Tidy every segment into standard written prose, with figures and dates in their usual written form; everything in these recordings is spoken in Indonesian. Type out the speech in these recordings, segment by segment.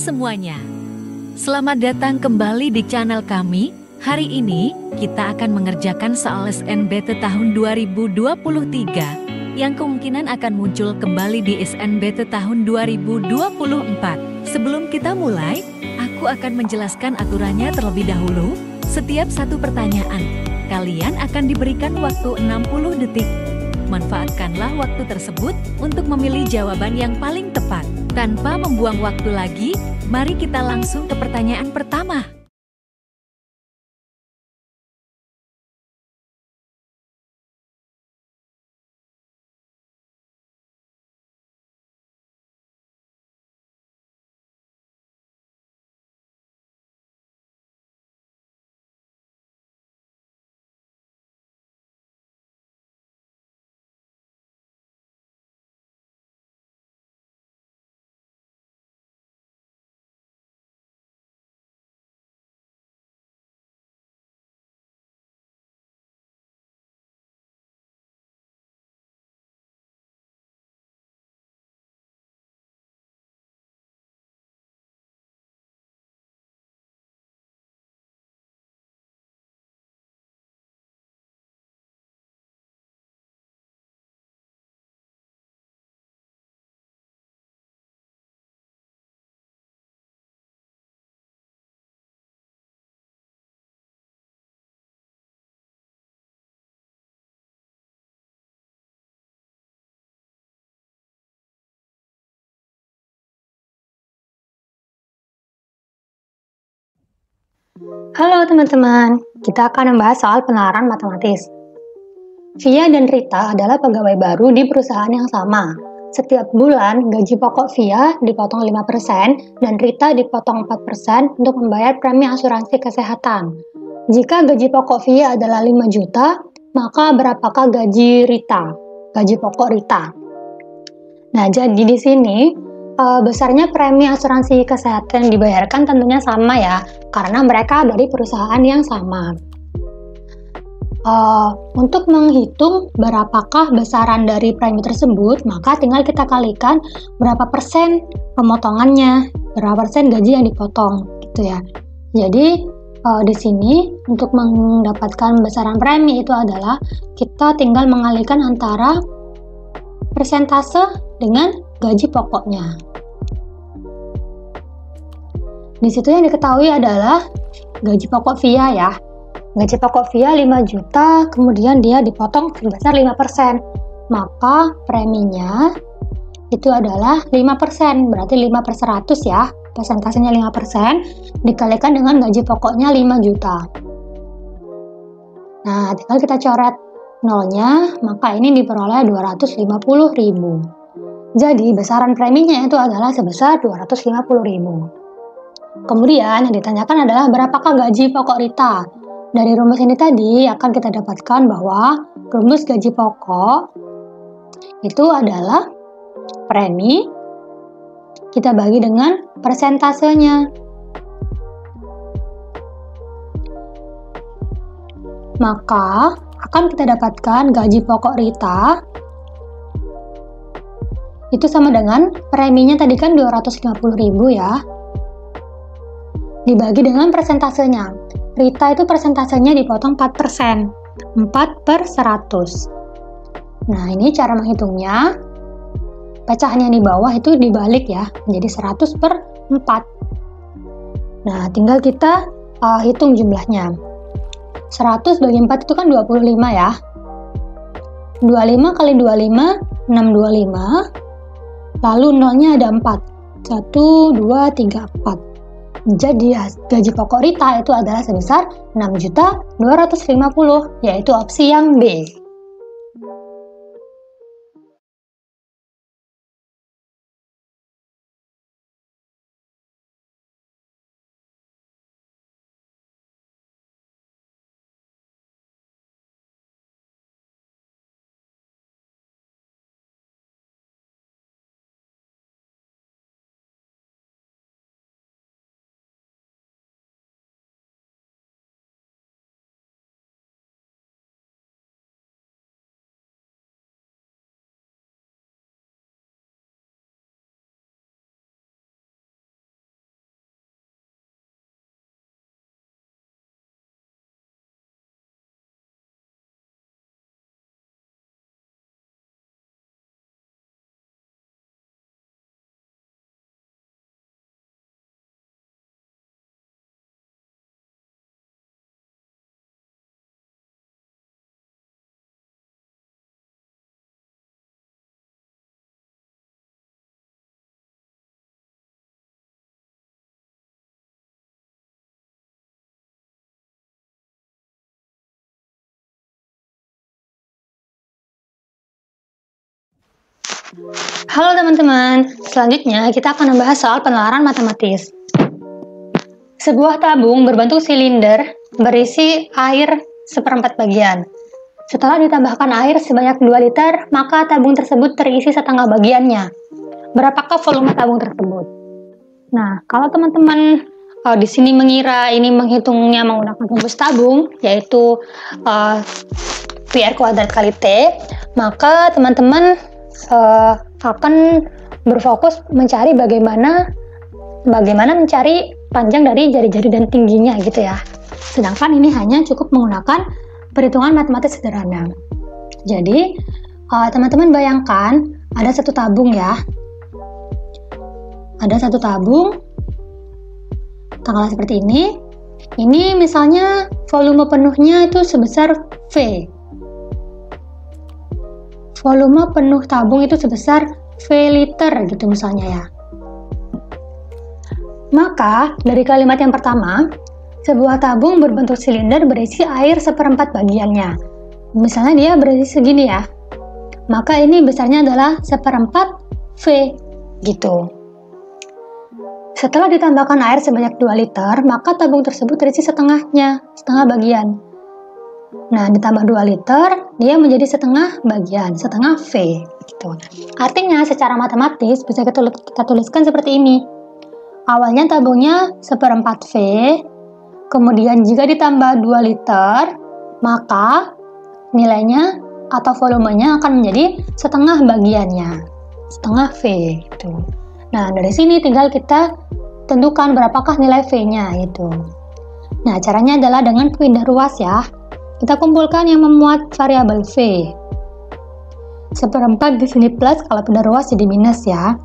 semuanya, selamat datang kembali di channel kami. Hari ini, kita akan mengerjakan soal SNBT tahun 2023 yang kemungkinan akan muncul kembali di SNBT tahun 2024. Sebelum kita mulai, aku akan menjelaskan aturannya terlebih dahulu. Setiap satu pertanyaan, kalian akan diberikan waktu 60 detik. Manfaatkanlah waktu tersebut untuk memilih jawaban yang paling tepat. Tanpa membuang waktu lagi, mari kita langsung ke pertanyaan pertama. Halo teman-teman, kita akan membahas soal penalaran matematis. Via dan Rita adalah pegawai baru di perusahaan yang sama. Setiap bulan, gaji pokok Via dipotong 5% dan Rita dipotong 4% untuk membayar premi asuransi kesehatan. Jika gaji pokok Via adalah 5 juta, maka berapakah gaji Rita? Gaji pokok Rita. Nah, jadi di sini besarnya premi asuransi kesehatan yang dibayarkan tentunya sama ya, karena mereka dari perusahaan yang sama. Untuk menghitung berapakah besaran dari premi tersebut, maka tinggal kita kalikan berapa persen pemotongannya, berapa persen gaji yang dipotong, gitu ya. Jadi di sini untuk mendapatkan besaran premi itu adalah kita tinggal mengalihkan antara persentase dengan gaji pokoknya. Di situ yang diketahui adalah gaji pokok Via ya. Gaji pokok Via 5 juta, kemudian dia dipotong sebesar 5%. Maka preminya itu adalah 5%, berarti 5 per 100 ya. Persentasenya 5% dikalikan dengan gaji pokoknya 5 juta. Nah, tinggal kita coret nolnya, maka ini diperoleh 250.000. Jadi, besaran preminya itu adalah sebesar 250.000. Kemudian yang ditanyakan adalah berapakah gaji pokok Rita. Dari rumus ini tadi akan kita dapatkan bahwa rumus gaji pokok itu adalah premi kita bagi dengan persentasenya. Maka akan kita dapatkan gaji pokok Rita itu sama dengan preminya tadi kan 250.000 ya. Dibagi dengan persentasenya. Rita itu persentasenya dipotong 4%. 4 per 100. Nah, ini cara menghitungnya. Pecahannya di bawah itu dibalik ya, menjadi 100 per 4. Nah, tinggal kita hitung jumlahnya. 100 bagi 4 itu kan 25 ya. 25 kali 25, 625. Lalu nolnya ada 4. 1, 2, 3, 4. Jadi gaji pokok Rita itu adalah sebesar 6.250.000, yaitu opsi yang B. Halo teman-teman, selanjutnya kita akan membahas soal penalaran matematis. Sebuah tabung berbentuk silinder berisi air 1/4 bagian. Setelah ditambahkan air sebanyak 2 liter, maka tabung tersebut terisi setengah bagiannya. Berapakah volume tabung tersebut? Nah, kalau teman-teman di sini mengira ini menghitungnya menggunakan rumus tabung, yaitu PR kuadrat kali T, maka teman-teman akan berfokus mencari bagaimana mencari panjang dari jari-jari dan tingginya gitu ya. Sedangkan ini hanya cukup menggunakan perhitungan matematis sederhana. Jadi teman-teman bayangkan ada satu tabung ya. Ada satu tabung tanggal seperti ini. Ini misalnya volume penuhnya itu sebesar V. Volume penuh tabung itu sebesar V liter gitu misalnya ya. Maka dari kalimat yang pertama, sebuah tabung berbentuk silinder berisi air 1/4 bagiannya. Misalnya dia berisi segini ya. Maka ini besarnya adalah 1/4 V gitu. Setelah ditambahkan air sebanyak 2 liter, maka tabung tersebut terisi setengah bagian. Nah, ditambah 2 liter, dia menjadi setengah bagian, setengah V. Gitu. Artinya, secara matematis bisa kita tuliskan seperti ini. Awalnya tabungnya 1/4 V, kemudian jika ditambah 2 liter, maka nilainya atau volumenya akan menjadi setengah bagiannya, setengah V. Gitu. Nah, dari sini tinggal kita tentukan berapakah nilai V-nya itu. Nah, caranya adalah dengan pindah ruas ya. Kita kumpulkan yang memuat variabel V. 1/4 di sini plus, kalau pindah ruas jadi minus ya.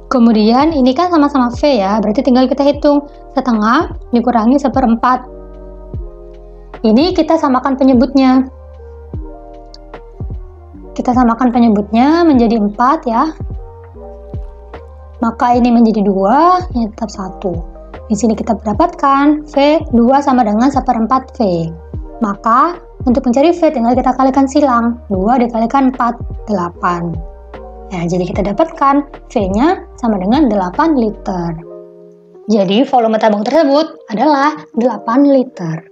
Kemudian ini kan sama-sama V ya, berarti tinggal kita hitung setengah dikurangi 1/4. Ini kita samakan penyebutnya. Kita samakan penyebutnya menjadi 4 ya. Maka ini menjadi 2, ini tetap 1. Di sini kita dapatkan V 2 sama dengan 1/4 V. Maka untuk mencari V tinggal kita kalikan silang. 2 dikalikan 4, 8. Ya, jadi kita dapatkan V-nya sama dengan 8 liter. Jadi volume tabung tersebut adalah 8 liter.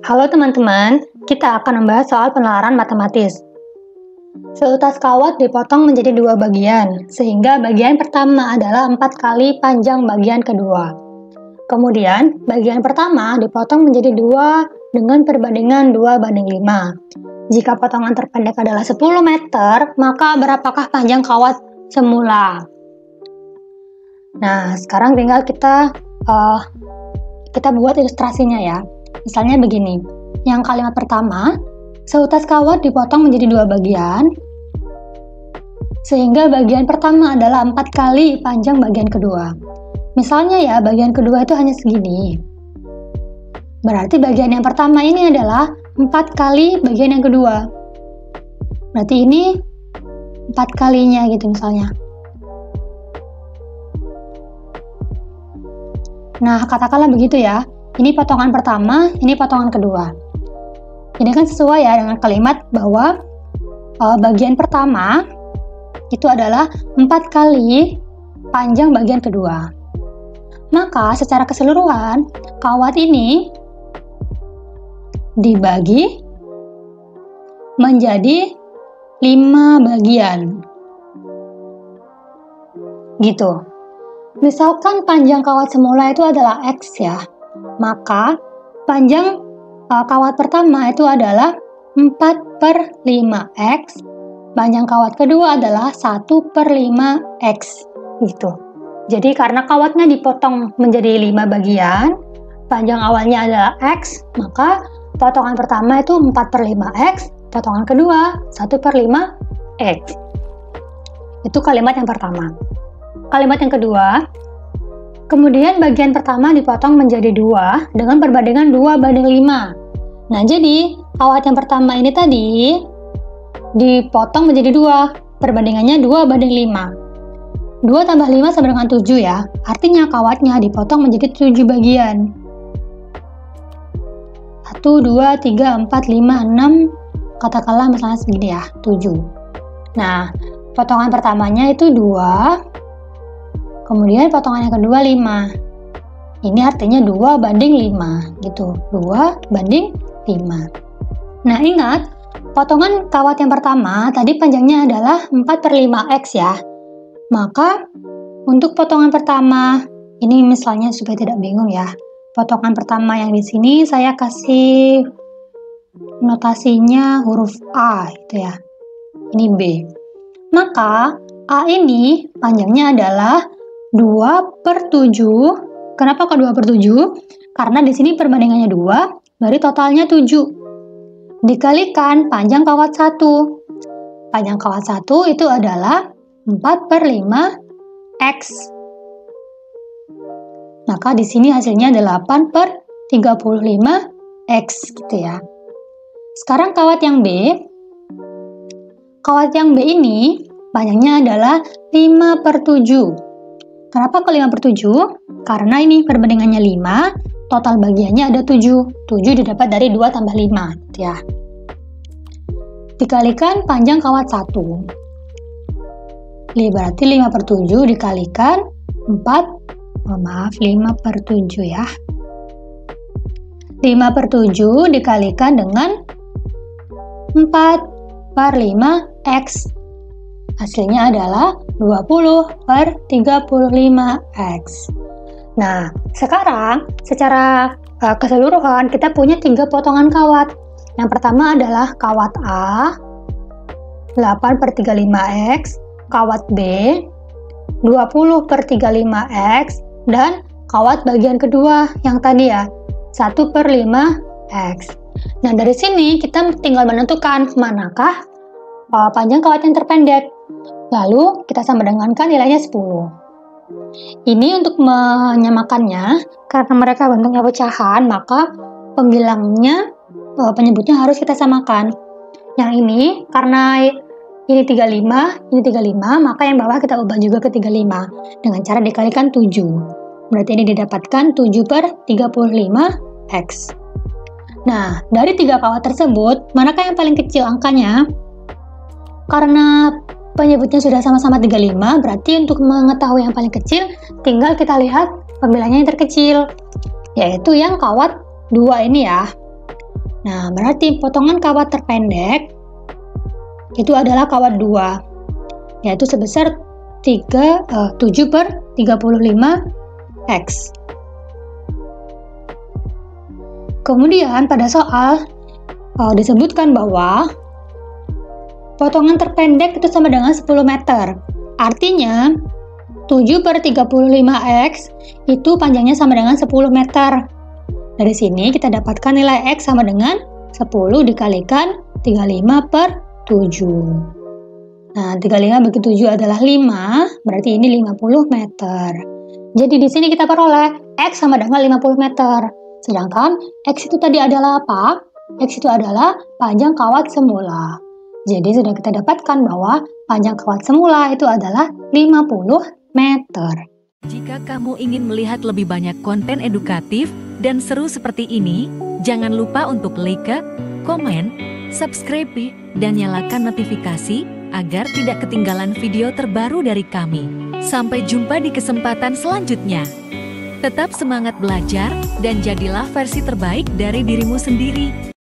Halo teman-teman, kita akan membahas soal penalaran matematis. Seutas kawat dipotong menjadi 2 bagian, sehingga bagian pertama adalah 4 kali panjang bagian kedua. Kemudian, bagian pertama dipotong menjadi 2 dengan perbandingan 2:5. Jika potongan terpendek adalah 10 meter, maka berapakah panjang kawat semula? Nah, sekarang tinggal kita buat ilustrasinya ya. Misalnya begini, yang kalimat pertama, seutas kawat dipotong menjadi 2 bagian, sehingga bagian pertama adalah 4 kali panjang bagian kedua. Misalnya ya, bagian kedua itu hanya segini. Berarti bagian yang pertama ini adalah 4 kali bagian yang kedua. Berarti ini 4 kalinya gitu misalnya. Nah, katakanlah begitu ya. Ini potongan pertama, ini potongan kedua. Ini kan sesuai ya dengan kalimat bahwa bagian pertama itu adalah 4 kali panjang bagian kedua. Maka secara keseluruhan kawat ini dibagi menjadi 5 bagian. Gitu. Misalkan panjang kawat semula itu adalah X ya, maka panjang kawat pertama itu adalah 4/5X, panjang kawat kedua adalah 1/5X gitu. Jadi karena kawatnya dipotong menjadi 5 bagian, panjang awalnya adalah X, maka potongan pertama itu 4/5X, potongan kedua 1/5X. Itu kalimat yang pertama. Kalimat yang kedua, kemudian bagian pertama dipotong menjadi 2 dengan perbandingan 2/5. Nah, jadi kawat yang pertama ini tadi dipotong menjadi 2, perbandingannya 2/5. 2 tambah 5 sama dengan 7 ya, artinya kawatnya dipotong menjadi 7 bagian. 1, 2, 3, 4, 5, 6, katakanlah misalnya segini ya, 7. Nah, potongan pertamanya itu 2, kemudian potongan yang kedua 5. Ini artinya 2/5 gitu, 2/5. Nah, ingat, potongan kawat yang pertama tadi panjangnya adalah 4/5X ya. Maka untuk potongan pertama, ini misalnya supaya tidak bingung ya. Potongan pertama yang di sini saya kasih notasinya huruf A gitu ya. Ini B. Maka A ini panjangnya adalah 2/7. Kenapa kok 2/7? Karena di sini perbandingannya 2, berarti totalnya 7. Dikalikan panjang kawat 1. Panjang kawat 1 itu adalah 4/5X. Maka di sini hasilnya 8/35X gitu ya. Sekarang kawat yang B. Kawat yang B ini panjangnya adalah 5/7. Kenapa ke 5/7? Karena ini perbandingannya 5, total bagiannya ada 7. 7 didapat dari 2 tambah 5 gitu ya. Dikalikan panjang kawat 1. Berarti 5/7 dikalikan 5/7 ya. 5/7 dikalikan dengan 4/5X. Hasilnya adalah 20/35X. Nah, sekarang secara keseluruhan kita punya 3 potongan kawat. Yang pertama adalah kawat A 8/35X, kawat B 20/35X, dan kawat bagian kedua yang tadi ya 1/5X. Nah, dari sini kita tinggal menentukan manakah panjang kawat yang terpendek. Lalu kita sama dengankan nilainya 10. Ini untuk menyamakannya, karena mereka bentuknya pecahan, maka pembilangnya, penyebutnya harus kita samakan. Yang ini, karena ini 35, ini 35, maka yang bawah kita ubah juga ke 35 dengan cara dikalikan 7. Berarti ini didapatkan 7/35X. Nah, dari 3 kawat tersebut, manakah yang paling kecil angkanya? Karena penyebutnya sudah sama-sama 35, berarti untuk mengetahui yang paling kecil, tinggal kita lihat pembilangnya yang terkecil, yaitu yang kawat 2 ini ya. Nah, berarti potongan kawat terpendek itu adalah kawat 2, yaitu sebesar 7/35X. Kemudian pada soal disebutkan bahwa potongan terpendek itu sama dengan 10 meter. Artinya 7/35X itu panjangnya sama dengan 10 meter. Dari sini kita dapatkan nilai X sama dengan 10 dikalikan 35/7. Nah, 35 bagi 7 adalah 5, berarti ini 50 meter. Jadi di sini kita peroleh X sama dengan 50 meter. Sedangkan X itu tadi adalah apa? X itu adalah panjang kawat semula. Jadi sudah kita dapatkan bahwa panjang kawat semula itu adalah 50 meter. Jika kamu ingin melihat lebih banyak konten edukatif dan seru seperti ini, jangan lupa untuk like, komen, subscribe, dan nyalakan notifikasi agar tidak ketinggalan video terbaru dari kami. Sampai jumpa di kesempatan selanjutnya. Tetap semangat belajar dan jadilah versi terbaik dari dirimu sendiri.